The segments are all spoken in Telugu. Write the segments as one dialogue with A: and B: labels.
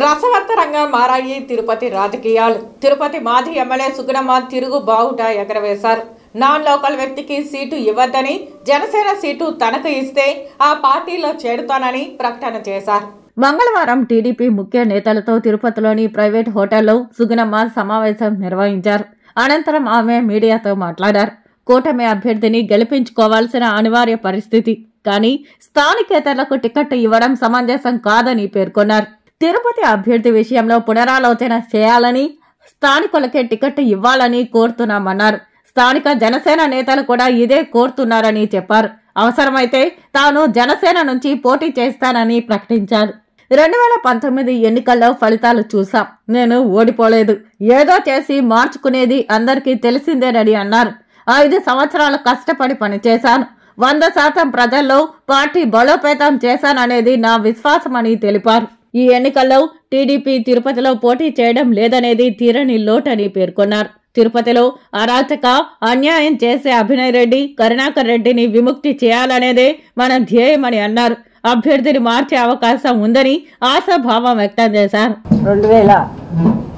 A: రసవత్తరంగా మారాయి తిరుపతి రాజకీయాలు. తిరుపతి మాజీ ఎమ్మెల్యే సుగుణమ్మ తిరుగు బావుట ఎగరవేశారు. నాన్ లోకల్ వ్యక్తికి సీటు ఇవ్వద్దని, జనసేన సీటు తనకు ఇస్తే ఆ పార్టీలో చేరుతానని ప్రకటన చేశారు. మంగళవారం టీడీపీ ముఖ్య నేతలతో తిరుపతిలోని ప్రైవేట్ హోటల్లో సుగుణమ్మ సమావేశం నిర్వహించారు. అనంతరం ఆమె మీడియాతో మాట్లాడారు. కూటమి అభ్యర్థిని గెలిపించుకోవాల్సిన అనివార్య పరిస్థితి, కానీ స్థానికేతరులకు టికెట్ ఇవ్వడం సమంజసం కాదని పేర్కొన్నారు. తిరుపతి అభ్యర్థి విషయంలో పునరాలోచన చేయాలని, స్థానికులకే టికెట్ ఇవ్వాలని కోరుతున్నామన్నారు. స్థానిక జనసేన నేతలు కూడా ఇదే కోరుతున్నారని చెప్పారు. అవసరమైతే తాను జనసేన నుంచి పోటీ చేస్తానని ప్రకటించారు. 2019 ఎన్నికల్లో ఫలితాలు చూసాం. నేను ఓడిపోలేదు. ఏదో చేసి మార్చుకునేది అందరికీ తెలిసిందేనని అన్నారు. 5 సంవత్సరాలు కష్టపడి పనిచేశాను. 100% ప్రజల్లో పార్టీ బలోపేతం చేశాననేది నా విశ్వాసమని తెలిపారు. ఈ ఎన్నికల్లో టీడీపీ తిరుపతిలో పోటీ చేయడం లేదనేది తీరని లోటని పేర్కొన్నారు. తిరుపతిలో అరాచక అన్యాయం చేసే అభినయ్ రెడ్డి, కరుణాకర్ రెడ్డిని విముక్తి చేయాలనేదే మన ధ్యేయమని అన్నారు. అభ్యర్థిని మార్చే అవకాశం ఉందని ఆశాభావం వ్యక్తం చేశారు.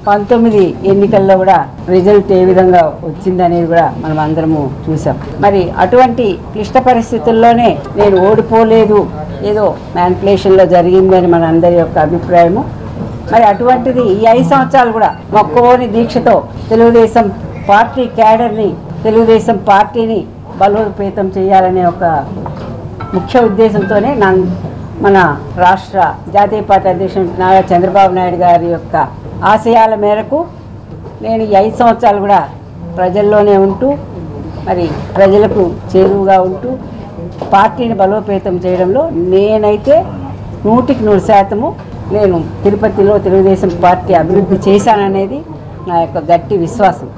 B: 2019 ఎన్నికల్లో కూడా రిజల్ట్ ఏ విధంగా వచ్చిందనేది కూడా మనం అందరము చూసాం. మరి అటువంటి క్లిష్ట పరిస్థితుల్లోనే నేను ఓడిపోలేదు, ఏదో మ్యానిపులేషన్లో జరిగిందని మన అందరి యొక్క అభిప్రాయము. మరి అటువంటిది ఈ 5 సంవత్సరాలు కూడా మొక్కవోని దీక్షతో తెలుగుదేశం పార్టీ క్యాడర్ని, తెలుగుదేశం పార్టీని బలోపేతం చేయాలనే ఒక ముఖ్య ఉద్దేశంతోనే మన రాష్ట్ర జాతీయ పార్టీ అధ్యక్షుడు నారా చంద్రబాబు నాయుడు గారి యొక్క ఆశయాల మేరకు నేను ఈ 5 సంవత్సరాలు కూడా ప్రజల్లోనే ఉంటూ, మరి ప్రజలకు చేరువుగా ఉంటూ పార్టీని బలోపేతం చేయడంలో నేనైతే 100% నేను తిరుపతిలో తెలుగుదేశం పార్టీ అభివృద్ధి చేశాననేది నా యొక్క గట్టి విశ్వాసం.